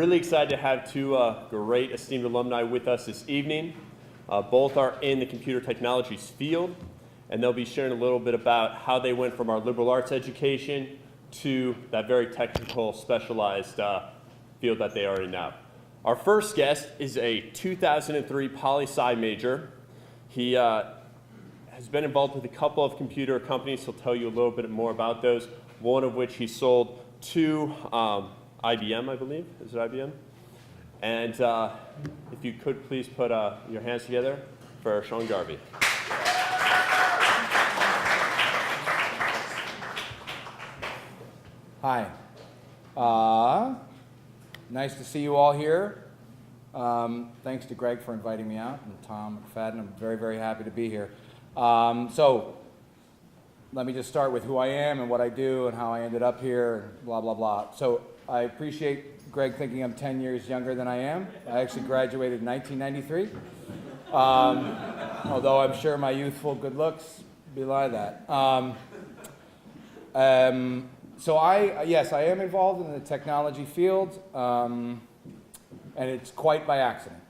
really excited to have two great esteemed alumni with us this evening. Both are in the computer technologies field, and they'll be sharing a little bit about how they went from our liberal arts education to that very technical, specialized field that they are in now. Our first guest is a 2003 poli-sci major. He has been involved with a couple of computer companies. He'll tell you a little bit more about those, one of which he sold to IBM, I believe. Is it IBM? And if you could please put your hands together for Sean Garvey. Hi. Nice to see you all here. Thanks to Greg for inviting me out, and Tom McFadden. I'm very, very happy to be here. So let me just start with who I am and what I do and how I ended up here, and blah, blah, blah. So I appreciate Greg thinking I'm 10 years younger than I am. I actually graduated in 1993, although I'm sure my youthful good looks belie that. So yes, I am involved in the technology field, and it's quite by accident.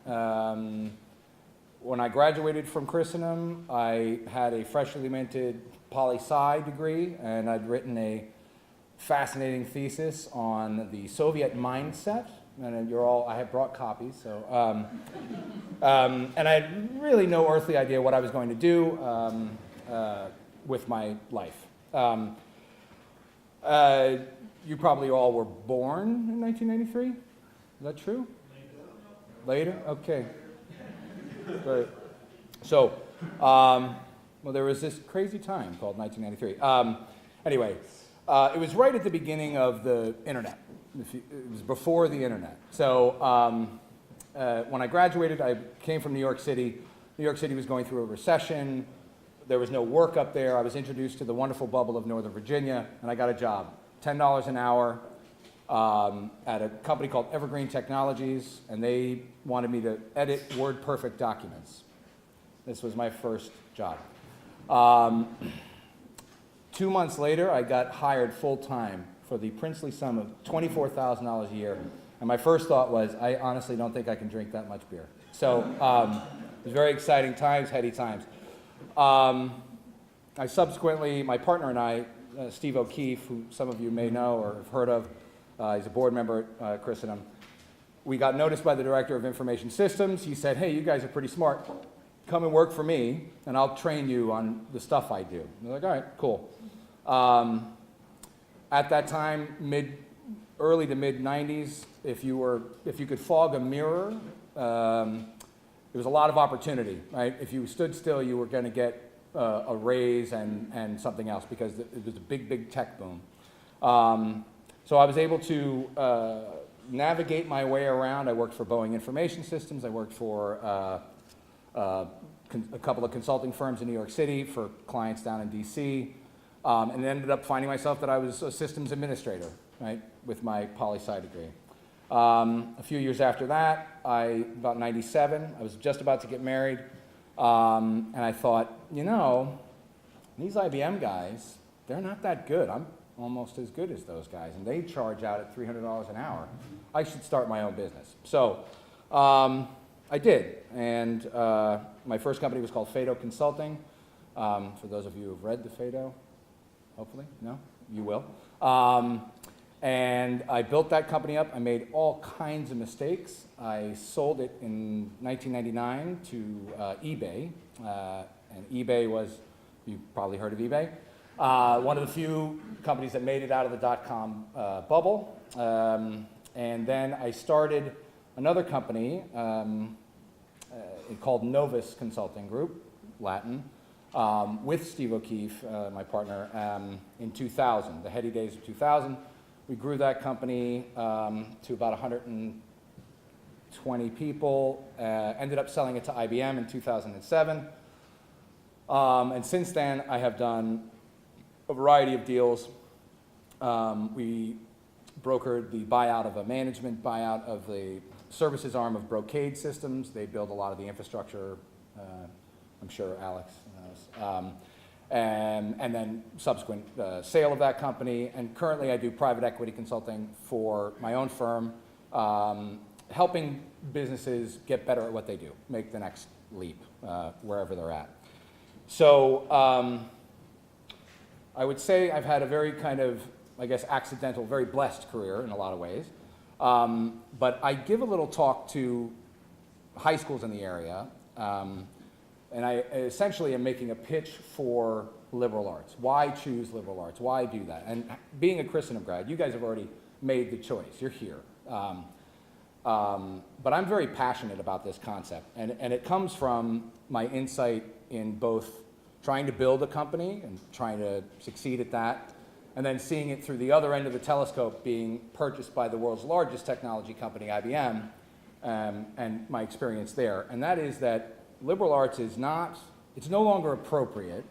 When I graduated from Christendom, I had a freshly minted poli-sci degree, and I'd written a fascinating thesis on the Soviet mindset, and I have brought copies, so, and I had really no earthly idea what I was going to do with my life. You probably all were born in 1993? Is that true? Later? Okay. Great. So, well, there was this crazy time called 1993. Anyway, it was right at the beginning of the internet. It was before the internet. So, when I graduated, I came from New York City. New York City was going through a recession. There was no work up there. I was introduced to the wonderful bubble of Northern Virginia, and I got a job, $10 an hour, at a company called Evergreen Technologies, and they wanted me to edit WordPerfect documents. This was my first job. 2 months later, I got hired full-time for the princely sum of $24,000 a year, and my first thought was, I honestly don't think I can drink that much beer. So it was very exciting times, heady times. I subsequently, my partner and I, Steve O'Keefe, who some of you may know or have heard of, he's a board member at Christendom. We got noticed by the director of information systems. He said, hey, you guys are pretty smart. Come and work for me, and I'll train you on the stuff I do. I was like, all right, cool. At that time, early to mid 90s, if you could fog a mirror, there was a lot of opportunity, right? If you stood still, you were going to get a raise and something else because it was a big, big tech boom. So I was able to navigate my way around. I worked for Boeing Information Systems. I worked for a couple of consulting firms in New York City for clients down in DC, and ended up finding myself that I was a systems administrator, right, with my poli-sci degree. A few years after that, about 97, I was just about to get married, and I thought, you know, these IBM guys, they're not that good. I'm almost as good as those guys, and they charge out at $300 an hour. I should start my own business. So I did, and my first company was called Fado Consulting. For those of you who have read the Fado, hopefully, no? You will. And I built that company up. I made all kinds of mistakes. I sold it in 1999 to eBay. And eBay was, you've probably heard of eBay, one of the few companies that made it out of the dot-com bubble. And then I started another company called Novus Consulting Group, Latin, with Steve O'Keefe, my partner, in 2000, the heady days of 2000. We grew that company to about 120 people, ended up selling it to IBM in 2007. And since then, I have done a variety of deals. We brokered the buyout of a management buyout of the services arm of Brocade Systems. They build a lot of the infrastructure, I'm sure Alex knows. And then subsequent sale of that company. And currently I do private equity consulting for my own firm helping businesses get better at what they do, make the next leap wherever they're at. So I would say I've had a very kind of, I guess, accidental, very blessed career in a lot of ways. But I give a little talk to high schools in the area, and I essentially am making a pitch for liberal arts. Why choose liberal arts? Why do that? And being a Christendom grad, you guys have already made the choice. You're here. But I'm very passionate about this concept, and it comes from my insight in both trying to build a company and trying to succeed at that, and then seeing it through the other end of the telescope being purchased by the world's largest technology company, IBM, and my experience there. And that is that liberal arts is not, it's no longer appropriate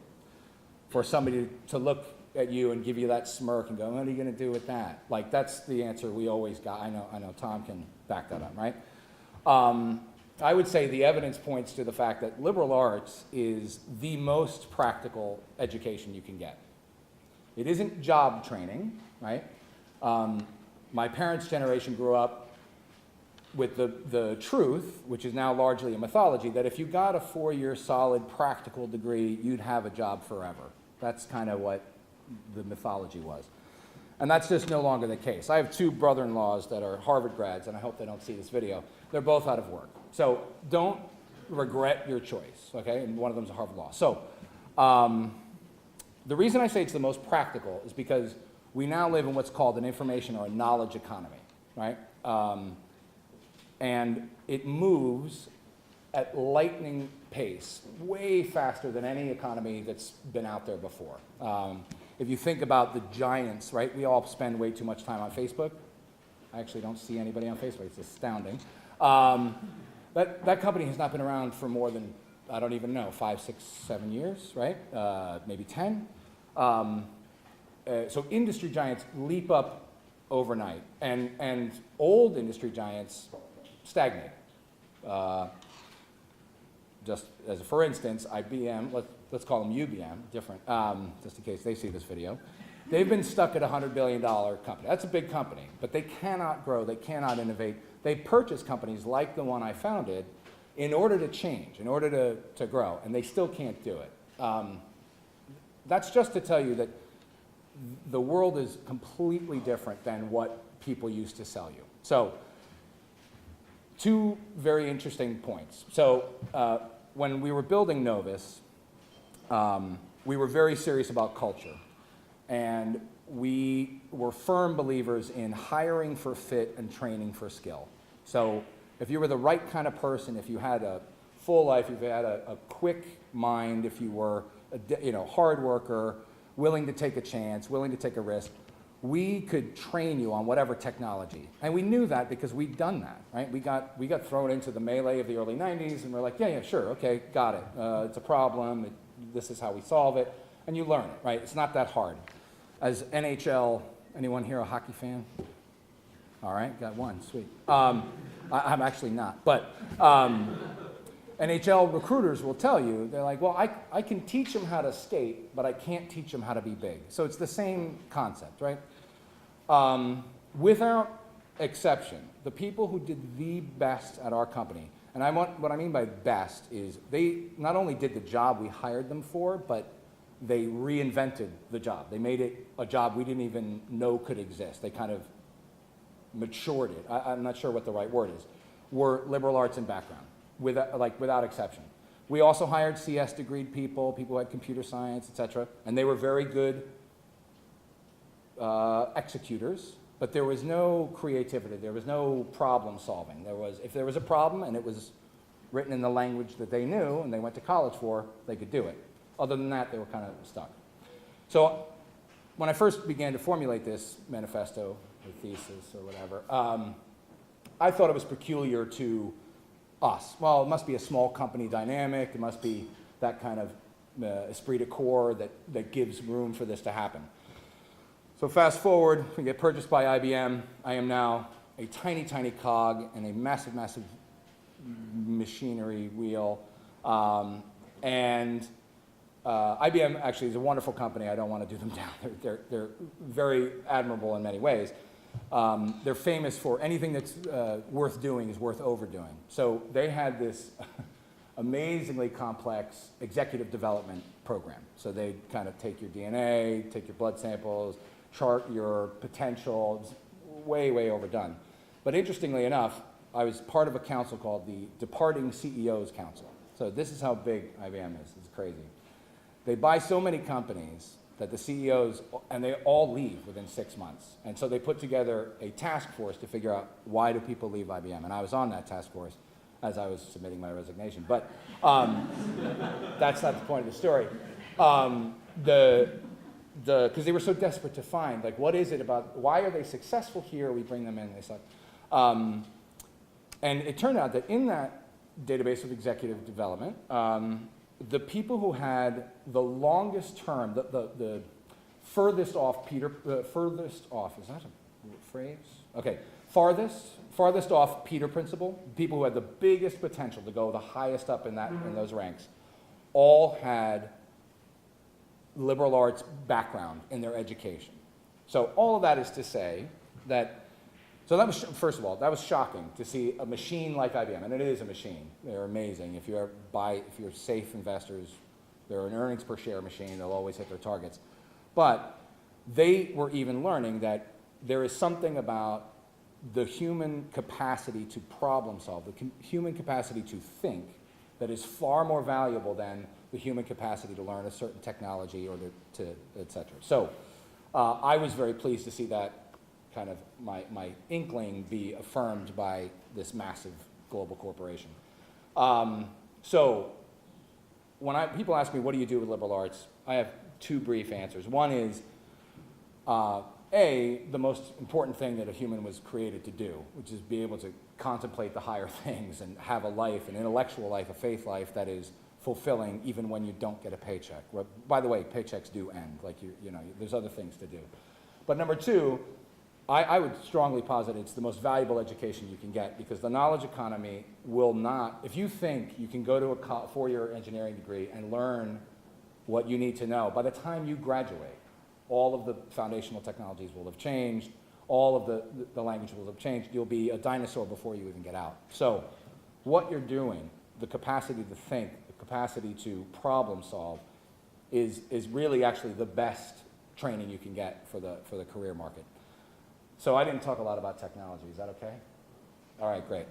for somebody to look at you and give you that smirk and go, what are you going to do with that? Like, that's the answer we always got. I know Tom can back that up, right? I would say the evidence points to the fact that liberal arts is the most practical education you can get. It isn't job training, right? My parents' generation grew up with the truth, which is now largely a mythology, that if you got a 4-year solid practical degree, you'd have a job forever. That's kind of what the mythology was. And that's just no longer the case. I have 2 brother-in-laws that are Harvard grads, and I hope they don't see this video. They're both out of work. So don't regret your choice, okay? And one of them is a Harvard Law. So the reason I say it's the most practical is because we now live in what's called an information or a knowledge economy, right? And it moves at lightning pace, way faster than any economy that's been out there before. If you think about the giants, right? We all spend way too much time on Facebook. I actually don't see anybody on Facebook. It's astounding. That company has not been around for more than, I don't even know, 5, 6, 7 years, right? Maybe 10. So industry giants leap up overnight, and old industry giants stagnate. Just as a for instance, IBM, let's call them UBM, different, just in case they see this video. They've been stuck at a $100 billion company. That's a big company, but they cannot grow, they cannot innovate. They purchase companies like the one I founded in order to change, in order to grow, and they still can't do it. That's just to tell you that the world is completely different than what people used to sell you. So, 2 very interesting points. So, when we were building Novus, we were very serious about culture. And we were firm believers in hiring for fit and training for skill. So if you were the right kind of person, if you had a full life, if you had a quick mind, if you were a hard worker, willing to take a chance, willing to take a risk, we could train you on whatever technology. And we knew that because we'd done that, right? We got thrown into the melee of the early 90s, and we're like, yeah, sure, okay, got it. It's a problem. This is how we solve it. And you learn it, right? It's not that hard. As NHL, anyone here a hockey fan? All right, got one, sweet. I'm actually not, but NHL recruiters will tell you, they're like, well, I can teach them how to skate, but I can't teach them how to be big. So it's the same concept, right? Without exception, the people who did the best at our company, and what I mean by best is they not only did the job we hired them for, but they reinvented the job. They made it a job we didn't even know could exist. They kind of matured it. I'm not sure what the right word is. Were liberal arts in background, without exception. We also hired CS degreed people who had computer science, etc., and they were very good executors, but there was no creativity. There was no problem solving. If there was a problem and it was written in the language that they knew and they went to college for, they could do it. Other than that, they were kind of stuck. So when I first began to formulate this manifesto or thesis or whatever, I thought it was peculiar to us. Well, it must be a small company dynamic. It must be that kind of esprit de corps that gives room for this to happen. So fast forward, we get purchased by IBM. I am now a tiny, tiny cog in a massive, massive machinery wheel. IBM actually is a wonderful company. I don't want to do them down. They're very admirable in many ways. they're famous for anything that's worth doing is worth overdoing. So they had this amazingly complex executive development program. So they kind of take your DNA, take your blood samples, chart your potential. It's way, way overdone. But interestingly enough, I was part of a council called the Departing CEOs Council. So this is how big IBM is. It's crazy. They buy so many companies that the CEOs, and they all leave within 6 months. And so they put together a task force to figure out why do people leave IBM. And I was on that task force as I was submitting my resignation. But that's not the point of the story. Because they were so desperate to find, like, what is it about, why are they successful here? We bring them in, they suck. And it turned out that in that database of executive development, the people who had the longest term, the furthest off furthest off, is that a phrase? Okay, farthest off Peter principle, people who had the biggest potential to go the highest up in those ranks, all had liberal arts background in their education. So all of that is to say that, so that was, first of all, that was shocking to see a machine like IBM, and it is a machine. They're amazing. If you're safe investors, they're an earnings per share machine. They'll always hit their targets. But they were even learning that there is something about the human capacity to problem solve, the human capacity to think, that is far more valuable than the human capacity to learn a certain technology or to et cetera. So I was very pleased to see that kind of my inkling be affirmed by this massive global corporation. So when people ask me, what do you do with liberal arts? I have two brief answers. One is, the most important thing that a human was created to do, which is be able to contemplate the higher things and have a life, an intellectual life, a faith life that is fulfilling even when you don't get a paycheck. Well, by the way, paychecks do end, like you know, there's other things to do. But number two, I would strongly posit it's the most valuable education you can get, because the knowledge economy will not, if you think you can go to a four-year engineering degree and learn what you need to know, by the time you graduate, all of the foundational technologies will have changed, all of the language will have changed, you'll be a dinosaur before you even get out. So what you're doing, the capacity to think, the capacity to problem solve, is really actually the best training you can get for the career market. So I didn't talk a lot about technology. Is that okay? All right, great.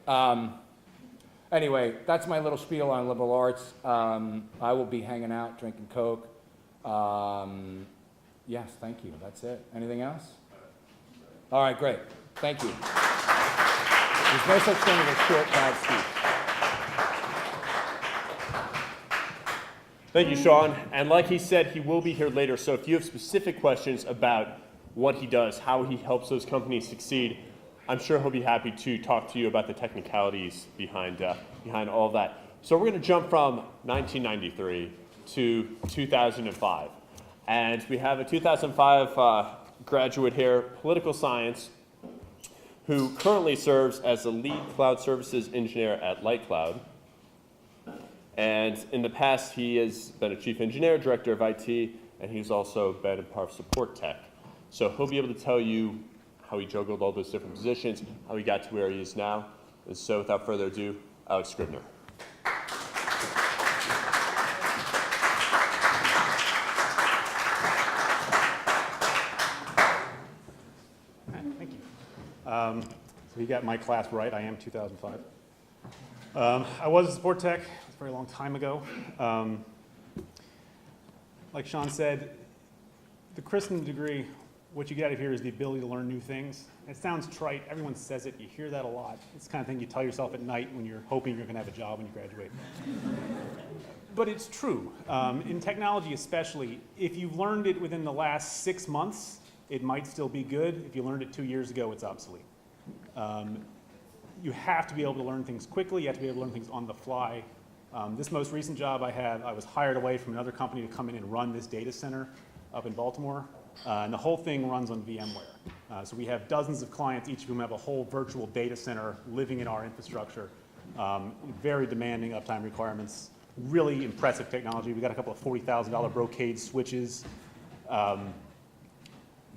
Anyway, that's my little spiel on liberal arts. I will be hanging out, drinking Coke. Yes, thank you. That's it. Anything else? All right, great. Thank you. There's no such thing as a short, bad speech. Thank you, Sean. And like he said, he will be here later. So if you have specific questions about what he does, how he helps those companies succeed, I'm sure he'll be happy to talk to you about the technicalities behind all of that. So we're going to jump from 1993 to 2005. And we have a 2005 graduate here, political science, who currently serves as the lead cloud services engineer at LiteCloud. And in the past, he has been a chief engineer, director of IT, and he's also been a part of support tech. So he'll be able to tell you how he juggled all those different positions, how he got to where he is now. And so without further ado, Alex Scrivener. Thank you. So you got my class right. I am 2005. I was a support tech a very long time ago. Like Sean said, the Christian degree, what you get out of here is the ability to learn new things. It sounds trite. Everyone says it. You hear that a lot. It's the kind of thing you tell yourself at night when you're hoping you're going to have a job when you graduate. But it's true. In technology especially, if you've learned it within the last 6 months, it might still be good. If you learned it 2 years ago, it's obsolete. You have to be able to learn things quickly. You have to be able to learn things on the fly. This most recent job I had, I was hired away from another company to come in and run this data center up in Baltimore. And the whole thing runs on VMware. So we have dozens of clients, each of whom have a whole virtual data center living in our infrastructure. Very demanding uptime requirements. Really impressive technology. We got a couple of $40,000 Brocade switches.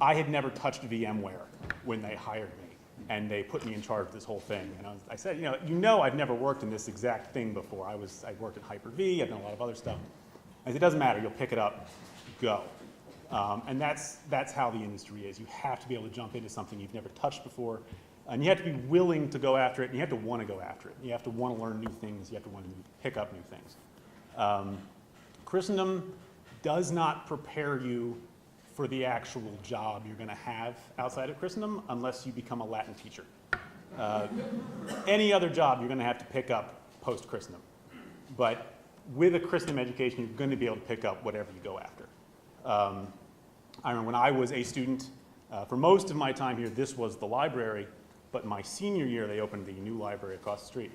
I had never touched VMware when they hired me, and they put me in charge of this whole thing. And I said, I've never worked in this exact thing before. I worked at Hyper-V, I've done a lot of other stuff. I said, it doesn't matter, you'll pick it up, go. And that's how the industry is. You have to be able to jump into something you've never touched before, and you have to be willing to go after it, and you have to want to go after it. You have to want to learn new things, you have to want to pick up new things. Christendom does not prepare you for the actual job you're going to have outside of Christendom unless you become a Latin teacher. Any other job you're going to have to pick up post-Christendom. But with a Christendom education, you're going to be able to pick up whatever you go after. I remember when I was a student, for most of my time here, this was the library, but my senior year, they opened the new library across the street.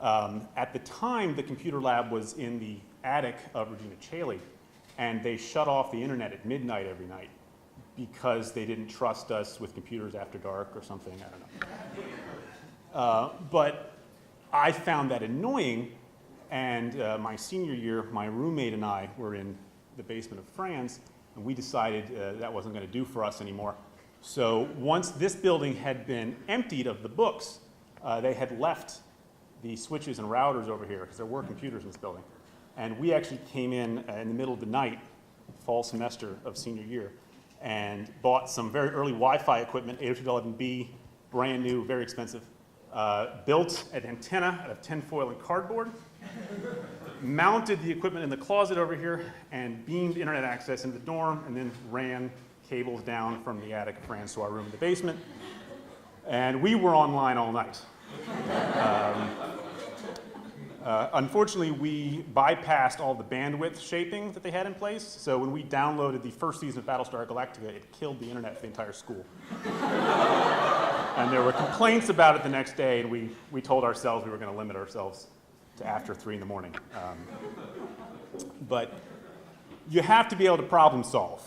At the time, the computer lab was in the attic of Regina Chaley, and they shut off the internet at midnight every night because they didn't trust us with computers after dark or something, I don't know. But I found that annoying, and my senior year, my roommate and I were in the basement of Fran's, and we decided that wasn't going to do for us anymore. So once this building had been emptied of the books, they had left the switches and routers over here, because there were computers in this building. And we actually came in the middle of the night, fall semester of senior year, and bought some very early Wi-Fi equipment, 802.11b, brand new, very expensive, built an antenna out of tinfoil and cardboard, mounted the equipment in the closet over here, and beamed internet access into the dorm, and then ran cables down from the attic of Fran's to our room in the basement. And we were online all night. Unfortunately, we bypassed all the bandwidth shaping that they had in place, so when we downloaded the first season of Battlestar Galactica, it killed the internet for the entire school. And there were complaints about it the next day, and we told ourselves we were going to limit ourselves to after 3 in the morning. But you have to be able to problem solve.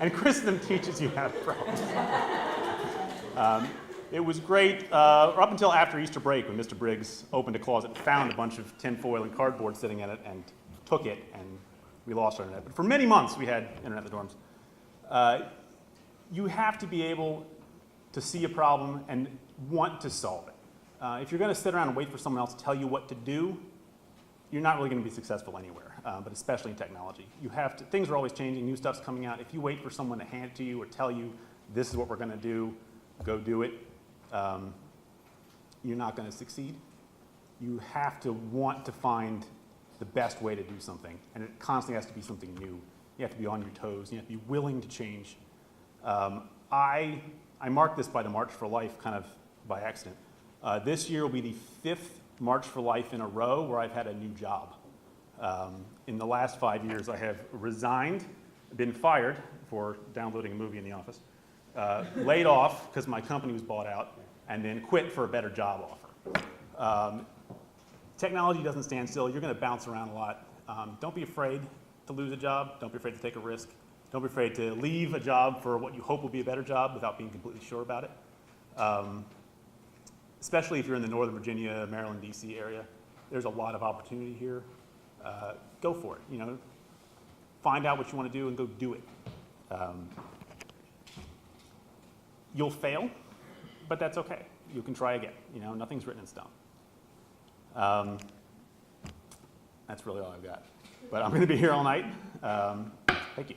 And Christendom teaches you how to problem solve. It was great up until after Easter break when Mr. Briggs opened a closet and found a bunch of tinfoil and cardboard sitting in it and took it, and we lost our internet. But for many months, we had internet in the dorms. You have to be able to see a problem and want to solve it. If you're going to sit around and wait for someone else to tell you what to do, you're not really going to be successful anywhere, but especially in technology. Things are always changing, new stuff's coming out. If you wait for someone to hand it to you or tell you, this is what we're going to do, go do it, you're not going to succeed. You have to want to find the best way to do something, and it constantly has to be something new. You have to be on your toes, you have to be willing to change. I marked this by the March for Life kind of by accident. This year will be the 5th March for Life in a row where I've had a new job. In the last 5 years, I have resigned, been fired for downloading a movie in the office, laid off because my company was bought out, and then quit for a better job offer. Technology doesn't stand still. You're going to bounce around a lot. Don't be afraid to lose a job. Don't be afraid to take a risk. Don't be afraid to leave a job for what you hope will be a better job without being completely sure about it. Especially if you're in the Northern Virginia, Maryland, D.C. area. There's a lot of opportunity here. Go for it. Find out what you want to do and go do it. You'll fail, but that's okay. You can try again. Nothing's written in stone. That's really all I've got. But I'm going to be here all night. Thank you.